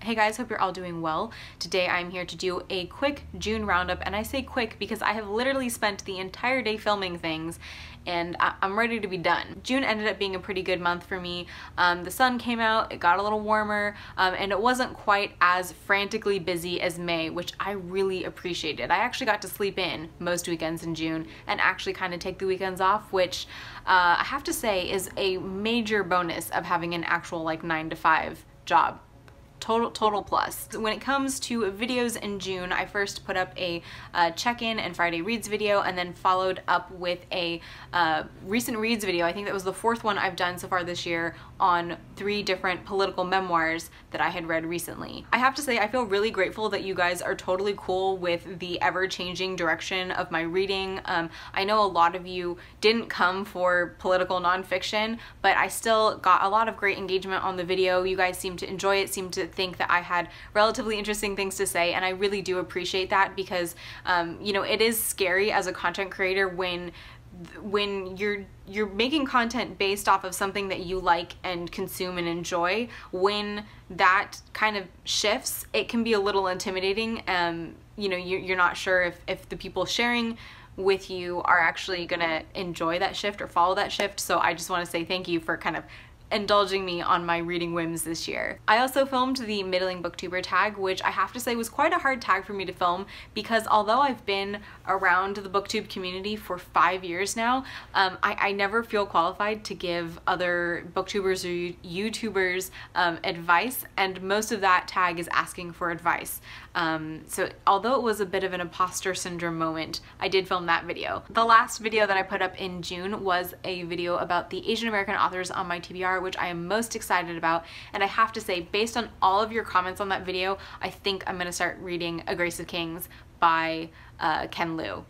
Hey guys, hope you're all doing well. Today I'm here to do a quick June roundup, and I say quick because I have literally spent the entire day filming things and I'm ready to be done. June ended up being a pretty good month for me. The sun came out, it got a little warmer, and it wasn't quite as frantically busy as May, which I really appreciated. I actually got to sleep in most weekends in June and actually kind of take the weekends off, which I have to say is a major bonus of having an actual like 9-to-5 job. Total plus. When it comes to videos in June, I first put up a check-in and Friday Reads video, and then followed up with a recent reads video. I think that was the fourth one I've done so far this year on 3 different political memoirs that I had read recently. I have to say I feel really grateful that you guys are totally cool with the ever-changing direction of my reading. I know a lot of you didn't come for political nonfiction, but I still got a lot of great engagement on the video. You guys seem to enjoy it, seem to think that I had relatively interesting things to say, and I really do appreciate that because you know, it is scary as a content creator when you're making content based off of something that you like and consume and enjoy. When that kind of shifts, it can be a little intimidating. You know, you're not sure if the people sharing with you are actually gonna enjoy that shift or follow that shift. So I just want to say thank you for kind of indulging me on my reading whims this year. I also filmed the middling booktuber tag, which I have to say was quite a hard tag for me to film because although I've been around the booktube community for 5 years now, I never feel qualified to give other booktubers or YouTubers advice, and most of that tag is asking for advice. So although it was a bit of an imposter syndrome moment, I did film that video. The last video that I put up in June was a video about the Asian American authors on my TBR, which I am most excited about, and I have to say, based on all of your comments on that video, I think I'm gonna start reading A Grace of Kings by Ken Liu.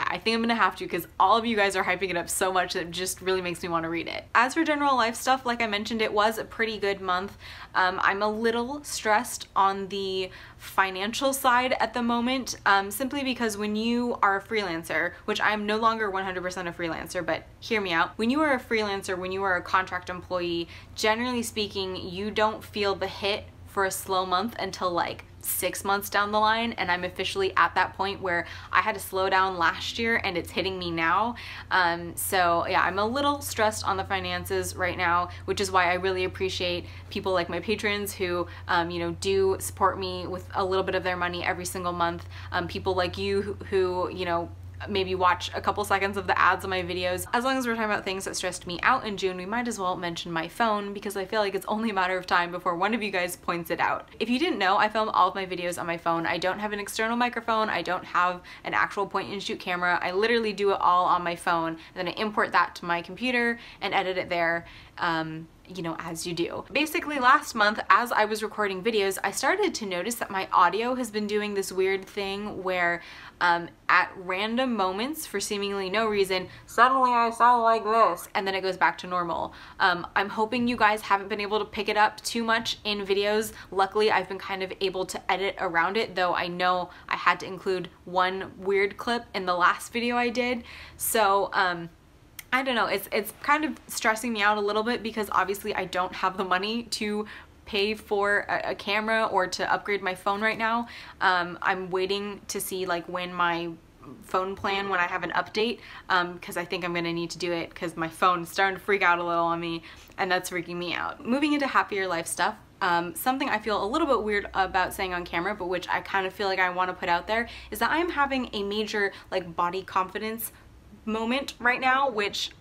I think I'm gonna have to because all of you guys are hyping it up so much that it just really makes me want to read it. As for general life stuff, like I mentioned, it was a pretty good month. I'm a little stressed on the financial side at the moment, simply because when you are a freelancer, which I'm no longer 100% a freelancer, but hear me out. When you are a freelancer, when you are a contract employee, generally speaking, you don't feel the hit for a slow month until like 6 months down the line, and I'm officially at that point where I had to slow down last year and it's hitting me now. So yeah, I'm a little stressed on the finances right now, which is why I really appreciate people like my patrons who you know, do support me with a little bit of their money every single month. People like you who you know, maybe watch a couple seconds of the ads on my videos. As long as we're talking about things that stressed me out in June, we might as well mention my phone because I feel like it's only a matter of time before one of you guys points it out. If you didn't know, I film all of my videos on my phone. I don't have an external microphone. I don't have an actual point and shoot camera. I literally do it all on my phone, and then I import that to my computer and edit it there. You know, as you do. Basically last month, as I was recording videos, I started to notice that my audio has been doing this weird thing where at random moments, for seemingly no reason, suddenly I sound like this, and then it goes back to normal. I'm hoping you guys haven't been able to pick it up too much in videos. Luckily, I've been kind of able to edit around it, though I know I had to include one weird clip in the last video I did. So I don't know, it's kind of stressing me out a little bit because obviously I don't have the money to pay for a camera or to upgrade my phone right now. I'm waiting to see like when my phone plan, when I have an update, because I think I'm gonna need to do it because my phone's starting to freak out a little on me, and that's freaking me out. Moving into happier life stuff, something I feel a little bit weird about saying on camera, but which I kind of feel like I want to put out there, is that I'm having a major like body confidence moment right now, which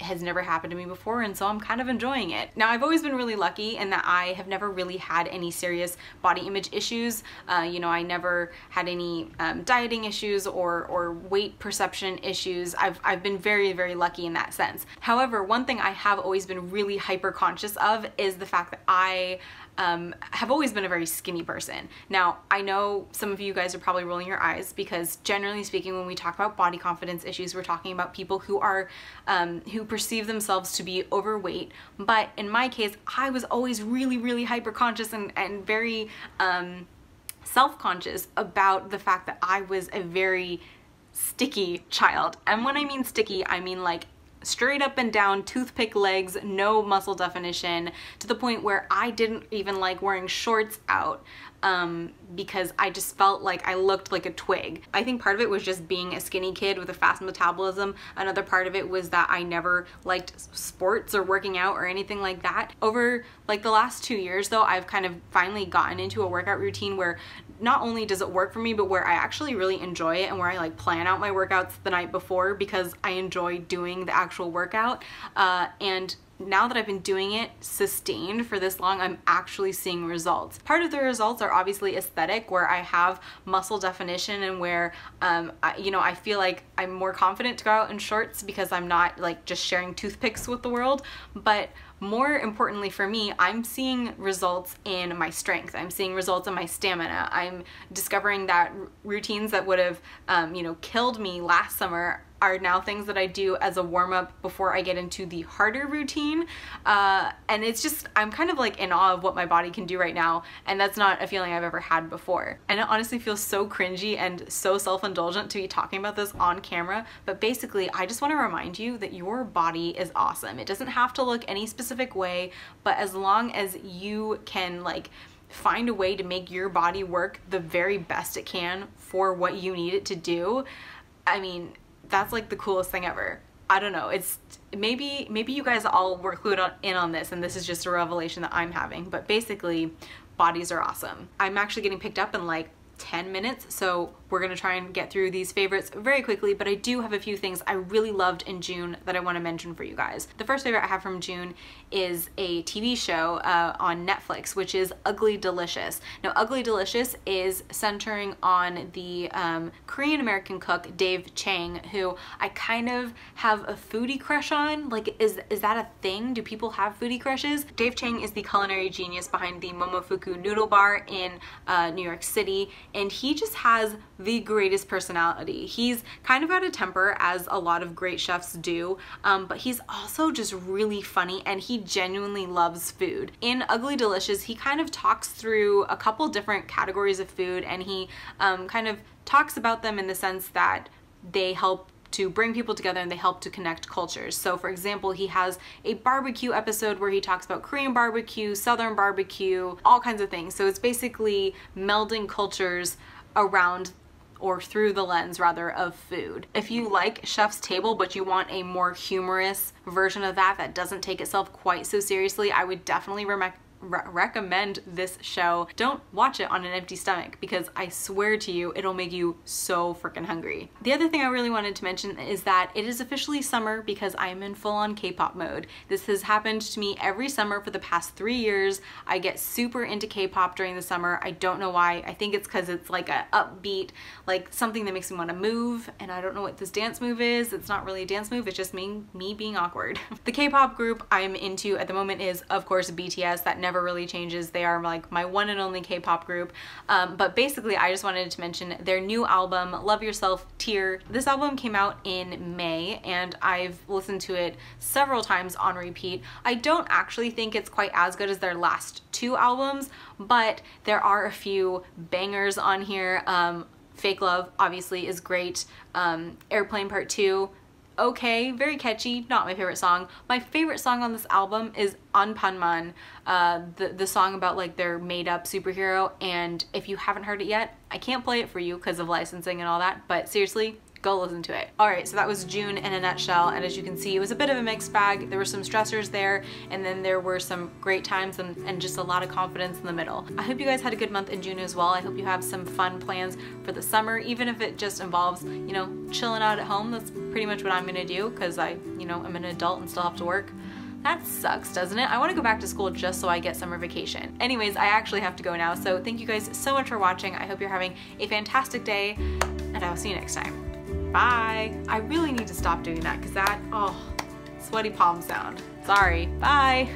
has never happened to me before, and so I'm kind of enjoying it. Now, I've always been really lucky in that I have never really had any serious body image issues. You know, I never had any dieting issues or weight perception issues. I've been very, very lucky in that sense. However, one thing I have always been really hyper conscious of is the fact that I have always been a very skinny person. Now, I know some of you guys are probably rolling your eyes because generally speaking, when we talk about body confidence issues, we're talking about people who are who perceive themselves to be overweight. But in my case, I was always really, really hyper conscious and very self-conscious about the fact that I was a very sticky child. And when I mean sticky, I mean like straight up and down toothpick legs, no muscle definition, to the point where I didn't even like wearing shorts out because I just felt like I looked like a twig. I think part of it was just being a skinny kid with a fast metabolism. Another part of it was that I never liked sports or working out or anything like that. Over like the last 2 years though, I've kind of finally gotten into a workout routine where not only does it work for me, but where I actually really enjoy it, and where I like plan out my workouts the night before because I enjoy doing the actual workout. And now that I've been doing it sustained for this long, I'm actually seeing results. Part of the results are obviously aesthetic, where I have muscle definition and where, you know, I feel like I'm more confident to go out in shorts because I'm not like just sharing toothpicks with the world. But more importantly for me, I'm seeing results in my strength. I'm seeing results in my stamina. I'm discovering that routines that would have, you know, killed me last summer are now things that I do as a warm-up before I get into the harder routine. And it's just, I'm kind of like in awe of what my body can do right now, and that's not a feeling I've ever had before. And it honestly feels so cringy and so self-indulgent to be talking about this on camera, but basically I just want to remind you that your body is awesome. It doesn't have to look any specific way, but as long as you can like find a way to make your body work the very best it can for what you need it to do, I mean, that's like the coolest thing ever. I don't know, it's maybe you guys all were clued in on this and this is just a revelation that I'm having, but basically bodies are awesome. I'm actually getting picked up in like 10 minutes, so we're gonna try and get through these favorites very quickly, but I do have a few things I really loved in June that I want to mention for you guys. The first favorite I have from June is a TV show on Netflix, which is Ugly Delicious. Now, Ugly Delicious is centering on the Korean American cook Dave Chang, who I kind of have a foodie crush on. Like, is that a thing? Do people have foodie crushes? Dave Chang is the culinary genius behind the Momofuku Noodle Bar in New York City, and he just has the greatest personality. He's kind of out of temper, as a lot of great chefs do, but he's also just really funny, and he genuinely loves food. In Ugly Delicious, he kind of talks through a couple different categories of food, and he kind of talks about them in the sense that they help to bring people together and they help to connect cultures. So for example, he has a barbecue episode where he talks about Korean barbecue, Southern barbecue, all kinds of things. So it's basically melding cultures around, or through the lens rather, of food. If you like Chef's Table but you want a more humorous version of that doesn't take itself quite so seriously, I would definitely recommend this show. Don't watch it on an empty stomach, because I swear to you, it'll make you so freaking hungry. The other thing I really wanted to mention is that it is officially summer because I'm in full-on K-pop mode. This has happened to me every summer for the past 3 years. I get super into K-pop during the summer. I don't know why. I think it's because it's like a upbeat, like something that makes me want to move, and I don't know what this dance move is. It's not really a dance move, it's just me being awkward. The K-pop group I'm into at the moment is, of course, BTS. That never really changes. They are like my one and only K-pop group. But basically, I just wanted to mention their new album, Love Yourself Tear. This album came out in May, and I've listened to it several times on repeat. I don't actually think it's quite as good as their last 2 albums, but there are a few bangers on here. Fake Love obviously is great. Airplane Part 2, okay, very catchy, not my favorite song. My favorite song on this album is Anpanman, the song about like their made-up superhero, and if you haven't heard it yet, I can't play it for you because of licensing and all that, but seriously, go listen to it. Alright, so that was June in a nutshell, and as you can see, it was a bit of a mixed bag. There were some stressors there, and then there were some great times and just a lot of confidence in the middle. I hope you guys had a good month in June as well. I hope you have some fun plans for the summer, even if it just involves, you know, chilling out at home. That's pretty much what I'm gonna do, because you know, I'm an adult and still have to work. That sucks, doesn't it? I want to go back to school just so I get summer vacation. Anyways, I actually have to go now, so thank you guys so much for watching. I hope you're having a fantastic day, and I will see you next time. Bye. I really need to stop doing that, because that, oh, sweaty palm sound. Sorry. Bye.